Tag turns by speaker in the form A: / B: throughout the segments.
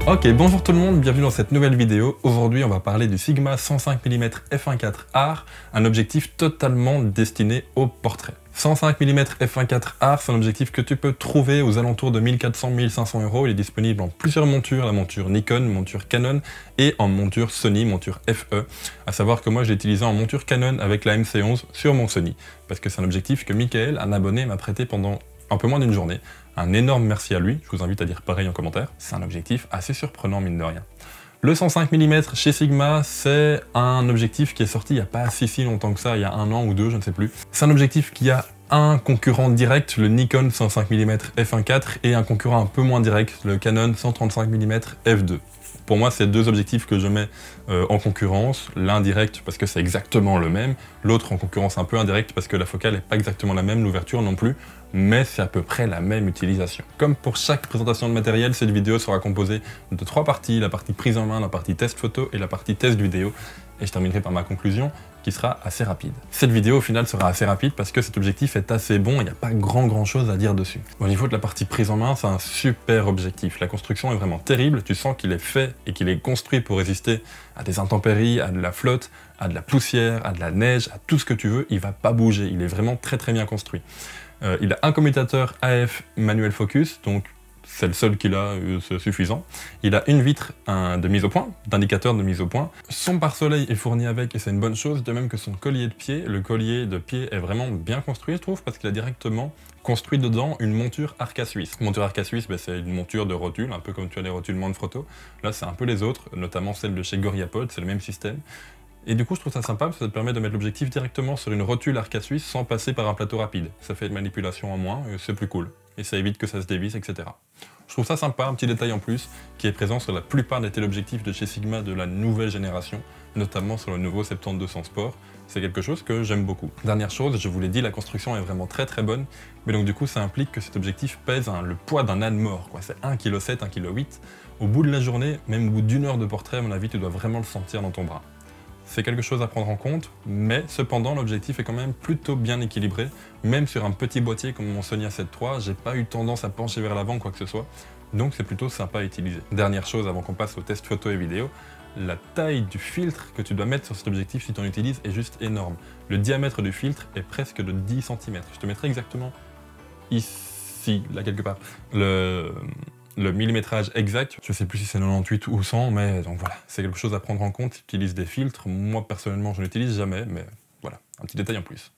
A: Ok, bonjour tout le monde, bienvenue dans cette nouvelle vidéo. Aujourd'hui, on va parler du Sigma 105 mm f1.4R, un objectif totalement destiné au portrait. 105 mm f1.4R, c'est un objectif que tu peux trouver aux alentours de 1400-1500 €. Il est disponible en plusieurs montures, la monture Nikon, monture Canon et en monture Sony, monture FE. À savoir que moi, je l'ai utilisé en monture Canon avec la MC11 sur mon Sony, parce que c'est un objectif que Michael, un abonné, m'a prêté pendant un peu moins d'une journée. Un énorme merci à lui, je vous invite à dire pareil en commentaire. C'est un objectif assez surprenant mine de rien. Le 105 mm chez Sigma, c'est un objectif qui est sorti il n'y a pas si longtemps que ça, il y a 1 an ou 2, je ne sais plus. C'est un objectif qui a un concurrent direct, le Nikon 105 mm f1.4, et un concurrent un peu moins direct, le Canon 135 mm f2. Pour moi, c'est deux objectifs que je mets en concurrence, l'un direct parce que c'est exactement le même, l'autre en concurrence un peu indirecte parce que la focale n'est pas exactement la même, l'ouverture non plus, mais c'est à peu près la même utilisation. Comme pour chaque présentation de matériel, cette vidéo sera composée de 3 parties, la partie prise en main, la partie test photo et la partie test vidéo, et je terminerai par ma conclusion qui sera assez rapide. Cette vidéo au final sera assez rapide parce que cet objectif est assez bon, il n'y a pas grand chose à dire dessus. Au niveau de la partie prise en main, c'est un super objectif. La construction est vraiment terrible, tu sens qu'il est fait et qu'il est construit pour résister à des intempéries, à de la flotte, à de la poussière, à de la neige, à tout ce que tu veux, il va pas bouger, il est vraiment très bien construit. Il a un commutateur AF manuel focus, donc c'est le seul qu'il a, c'est suffisant. Il a une vitre de mise au point, d'indicateur de mise au point. Son pare-soleil est fourni avec et c'est une bonne chose, de même que son collier de pied. Le collier de pied est vraiment bien construit, je trouve, parce qu'il a directement construit dedans une monture Arca Suisse. Monture Arca Suisse, c'est une monture de rotule, un peu comme tu as les rotules Manfrotto. Là, c'est un peu les autres, notamment celle de chez Gorillapod, c'est le même système. Et du coup, je trouve ça sympa parce que ça te permet de mettre l'objectif directement sur une rotule Arca Suisse sans passer par un plateau rapide. Ça fait une manipulation en moins, et c'est plus cool. Et ça évite que ça se dévisse, etc. Je trouve ça sympa, un petit détail en plus, qui est présent sur la plupart des téléobjectifs de chez Sigma de la nouvelle génération, notamment sur le nouveau 70-200 Sport. C'est quelque chose que j'aime beaucoup. Dernière chose, je vous l'ai dit, la construction est vraiment très bonne, mais donc du coup ça implique que cet objectif pèse le poids d'un âne mort, quoi. C'est 1,7 kg, 1,8 kg. Au bout de la journée, même au bout d'une heure de portrait, à mon avis, tu dois vraiment le sentir dans ton bras. C'est quelque chose à prendre en compte, mais cependant l'objectif est quand même plutôt bien équilibré. Même sur un petit boîtier comme mon Sony A7 III, j'ai pas eu tendance à pencher vers l'avant quoi que ce soit, donc c'est plutôt sympa à utiliser. Dernière chose avant qu'on passe au test photo et vidéo, la taille du filtre que tu dois mettre sur cet objectif si tu en utilises est juste énorme. Le diamètre du filtre est presque de 10 cm. Je te mettrai exactement ici, là quelque part, le millimétrage exact, je sais plus si c'est 98 ou 100, mais donc voilà, c'est quelque chose à prendre en compte, tu utilises des filtres, moi personnellement je n'utilise jamais, mais voilà, un petit détail en plus.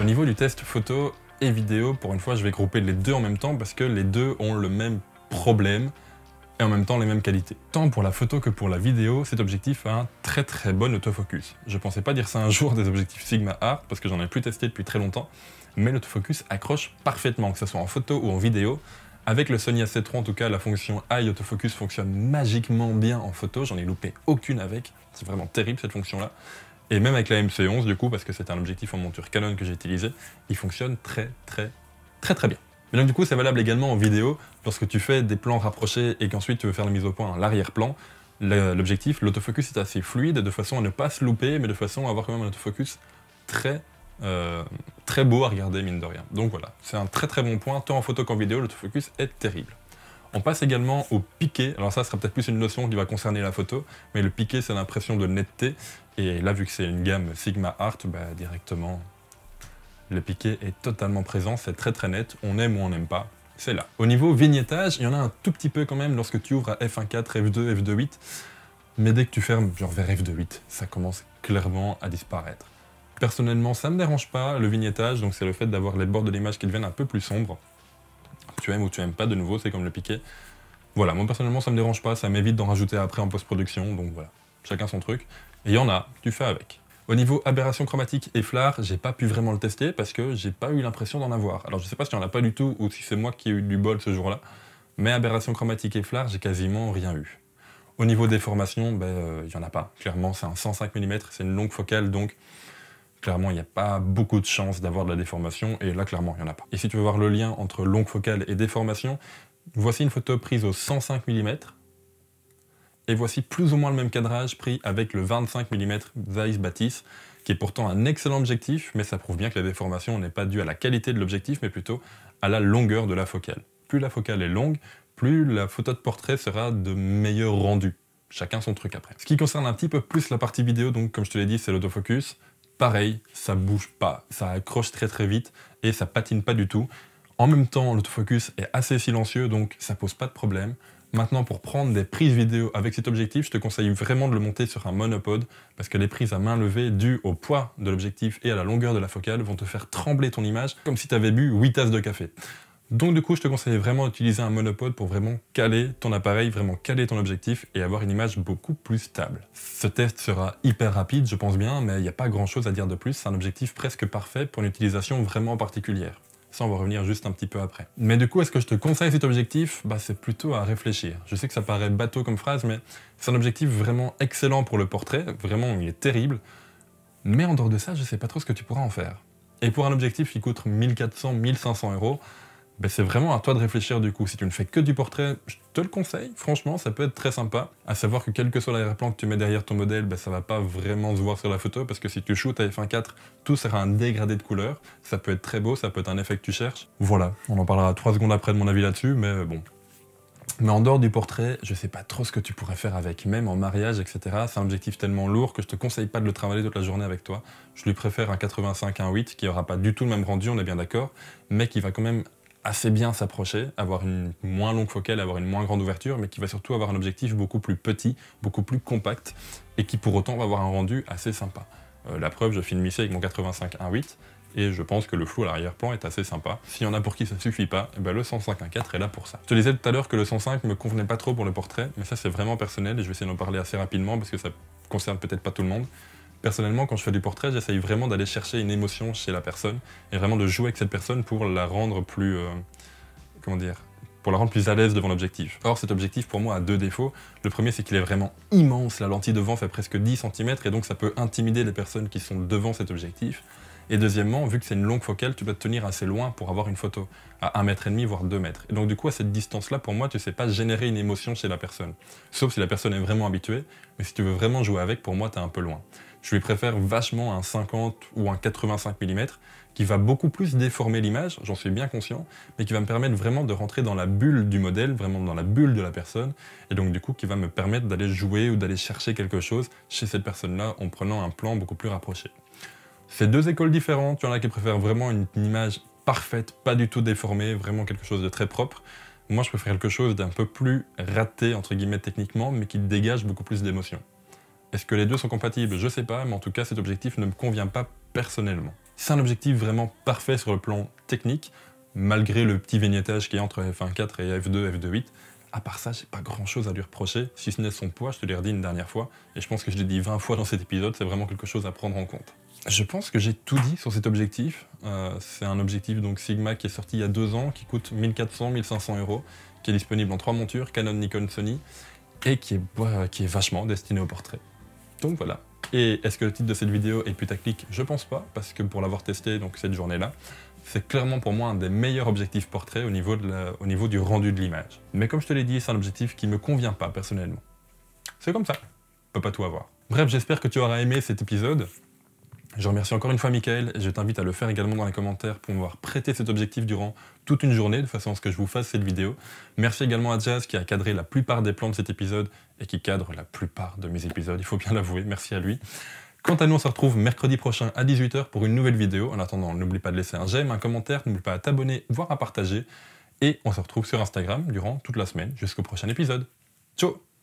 A: Au niveau du test photo et vidéo, pour une fois, je vais grouper les deux en même temps parce que les deux ont le même problème et en même temps les mêmes qualités. Tant pour la photo que pour la vidéo, cet objectif a un très bon autofocus. Je pensais pas dire ça un jour des objectifs Sigma Art parce que j'en ai plus testé depuis très longtemps, mais l'autofocus accroche parfaitement, que ce soit en photo ou en vidéo. Avec le Sony A7 III en tout cas, la fonction Eye Autofocus fonctionne magiquement bien en photo, j'en ai loupé aucune avec, c'est vraiment terrible cette fonction-là. Et même avec la MC11 du coup, parce que c'est un objectif en monture Canon que j'ai utilisé, il fonctionne très bien. Mais donc du coup c'est valable également en vidéo, lorsque tu fais des plans rapprochés et qu'ensuite tu veux faire la mise au point à l'arrière-plan, l'objectif, l'autofocus est assez fluide, de façon à ne pas se louper, mais de façon à avoir quand même un autofocus très beau à regarder mine de rien. Donc voilà, c'est un très bon point, tant en photo qu'en vidéo, l'autofocus est terrible. On passe également au piqué, alors ça sera peut-être plus une notion qui va concerner la photo, mais le piqué c'est l'impression de netteté, et là vu que c'est une gamme Sigma Art, directement le piqué est totalement présent, c'est très net, on aime ou on n'aime pas, c'est là. Au niveau vignettage, il y en a un tout petit peu quand même lorsque tu ouvres à f1.4, f2, f2.8, mais dès que tu fermes genre vers f2.8, ça commence clairement à disparaître. Personnellement ça me dérange pas le vignettage, donc c'est le fait d'avoir les bords de l'image qui deviennent un peu plus sombres. Tu aimes ou tu aimes pas, de nouveau, c'est comme le piqué. Voilà, moi personnellement ça me dérange pas, ça m'évite d'en rajouter après en post-production, donc voilà. chacun son truc. Et il y en a, tu fais avec. Au niveau aberration chromatique et flare, j'ai pas pu vraiment le tester parce que j'ai pas eu l'impression d'en avoir. Alors je sais pas s'il y en a pas du tout ou si c'est moi qui ai eu du bol ce jour-là, mais aberration chromatique et flare, j'ai quasiment rien eu. Au niveau déformation, il y en a pas. Clairement, c'est un 105 mm, c'est une longue focale, donc clairement, il n'y a pas beaucoup de chances d'avoir de la déformation, et là, clairement, il n'y en a pas. Et si tu veux voir le lien entre longue focale et déformation, voici une photo prise au 105 mm, et voici plus ou moins le même cadrage pris avec le 25 mm Zeiss Batis, qui est pourtant un excellent objectif, mais ça prouve bien que la déformation n'est pas due à la qualité de l'objectif, mais plutôt à la longueur de la focale. Plus la focale est longue, plus la photo de portrait sera de meilleur rendu. Chacun son truc après. Ce qui concerne un petit peu plus la partie vidéo, donc comme je te l'ai dit, c'est l'autofocus. Pareil, ça bouge pas, ça accroche très très vite et ça patine pas du tout. En même temps, l'autofocus est assez silencieux, donc ça pose pas de problème. Maintenant, pour prendre des prises vidéo avec cet objectif, je te conseille vraiment de le monter sur un monopode, parce que les prises à main levée, dues au poids de l'objectif et à la longueur de la focale, vont te faire trembler ton image, comme si tu avais bu 8 tasses de café. Donc du coup, je te conseille vraiment d'utiliser un monopode pour vraiment caler ton appareil, vraiment caler ton objectif et avoir une image beaucoup plus stable. Ce test sera hyper rapide, je pense bien, mais il n'y a pas grand chose à dire de plus, c'est un objectif presque parfait pour une utilisation vraiment particulière. Ça, on va revenir juste un petit peu après. Mais du coup, est-ce que je te conseille cet objectif? C'est plutôt à réfléchir. Je sais que ça paraît bateau comme phrase, mais c'est un objectif vraiment excellent pour le portrait, vraiment, il est terrible. Mais en dehors de ça, je sais pas trop ce que tu pourras en faire. Et pour un objectif qui coûte 1400-1500 €, c'est vraiment à toi de réfléchir du coup. Si tu ne fais que du portrait, je te le conseille, franchement, ça peut être très sympa. À savoir que quel que soit l'arrière-plan que tu mets derrière ton modèle, ça va pas vraiment se voir sur la photo, parce que si tu shootes à f1.4, tout sera un dégradé de couleur. Ça peut être très beau, ça peut être un effet que tu cherches. Voilà, on en parlera 3 secondes après de mon avis là-dessus, mais bon. Mais en dehors du portrait, je sais pas trop ce que tu pourrais faire avec, même en mariage, etc. C'est un objectif tellement lourd que je te conseille pas de le travailler toute la journée avec toi. Je lui préfère un 85-1.8 qui aura pas du tout le même rendu, on est bien d'accord, mais qui va quand même assez bien s'approcher, avoir une moins longue focale, avoir une moins grande ouverture, mais qui va surtout avoir un objectif beaucoup plus petit, beaucoup plus compact, et qui pour autant va avoir un rendu assez sympa. La preuve, je filme ici avec mon 85-1.8, et je pense que le flou à l'arrière-plan est assez sympa. S'il y en a pour qui ça suffit pas, le 105-1.4 est là pour ça. Je te disais tout à l'heure que le 105 me convenait pas trop pour le portrait, mais ça c'est vraiment personnel, et je vais essayer d'en parler assez rapidement, parce que ça concerne peut-être pas tout le monde. Personnellement, quand je fais du portrait, j'essaye vraiment d'aller chercher une émotion chez la personne et vraiment de jouer avec cette personne pour la rendre plus, pour la rendre plus à l'aise devant l'objectif. Or, cet objectif, pour moi, a 2 défauts. Le premier, c'est qu'il est vraiment immense. La lentille devant fait presque 10 cm et donc ça peut intimider les personnes qui sont devant cet objectif. Et deuxièmement, vu que c'est une longue focale, tu dois te tenir assez loin pour avoir une photo, à 1,5 m, voire 2 mètres. Et donc du coup, à cette distance-là, pour moi, tu sais pas générer une émotion chez la personne. Sauf si la personne est vraiment habituée, mais si tu veux vraiment jouer avec, pour moi, t'es un peu loin. Je lui préfère vachement un 50 ou un 85 mm, qui va beaucoup plus déformer l'image, j'en suis bien conscient, mais qui va me permettre vraiment de rentrer dans la bulle du modèle, vraiment dans la bulle de la personne, et donc du coup qui va me permettre d'aller jouer ou d'aller chercher quelque chose chez cette personne-là en prenant un plan beaucoup plus rapproché. C'est 2 écoles différentes, il y en a qui préfèrent vraiment une image parfaite, pas du tout déformée, vraiment quelque chose de très propre. Moi je préfère quelque chose d'un peu plus raté, entre guillemets techniquement, mais qui dégage beaucoup plus d'émotion. Est-ce que les deux sont compatibles? Je sais pas, mais en tout cas cet objectif ne me convient pas personnellement. C'est un objectif vraiment parfait sur le plan technique, malgré le petit vignettage qui est entre f1.4 et f2, f2.8. À part ça, j'ai pas grand chose à lui reprocher, si ce n'est son poids, je te l'ai redit une dernière fois, et je pense que je l'ai dit 20 fois dans cet épisode, c'est vraiment quelque chose à prendre en compte. Je pense que j'ai tout dit sur cet objectif. C'est un objectif donc Sigma qui est sorti il y a 2 ans, qui coûte 1400-1500 €, qui est disponible en 3 montures, Canon, Nikon, Sony, et qui est vachement destiné au portrait. Donc voilà. Et est-ce que le titre de cette vidéo est putaclic? Je pense pas, parce que pour l'avoir testé donc cette journée-là, c'est clairement pour moi un des meilleurs objectifs portrait au niveau du rendu de l'image. Mais comme je te l'ai dit, c'est un objectif qui me convient pas personnellement. C'est comme ça, on peut pas tout avoir. Bref, j'espère que tu auras aimé cet épisode. Je remercie encore une fois Michael et je t'invite à le faire également dans les commentaires pour pouvoir prêter cet objectif durant toute une journée de façon à ce que je vous fasse cette vidéo. Merci également à Jazz qui a cadré la plupart des plans de cet épisode et qui cadre la plupart de mes épisodes, il faut bien l'avouer, merci à lui. Quant à nous, on se retrouve mercredi prochain à 18 h pour une nouvelle vidéo. En attendant, n'oublie pas de laisser un j'aime, un commentaire, n'oublie pas à t'abonner, voire à partager. Et on se retrouve sur Instagram durant toute la semaine jusqu'au prochain épisode. Ciao!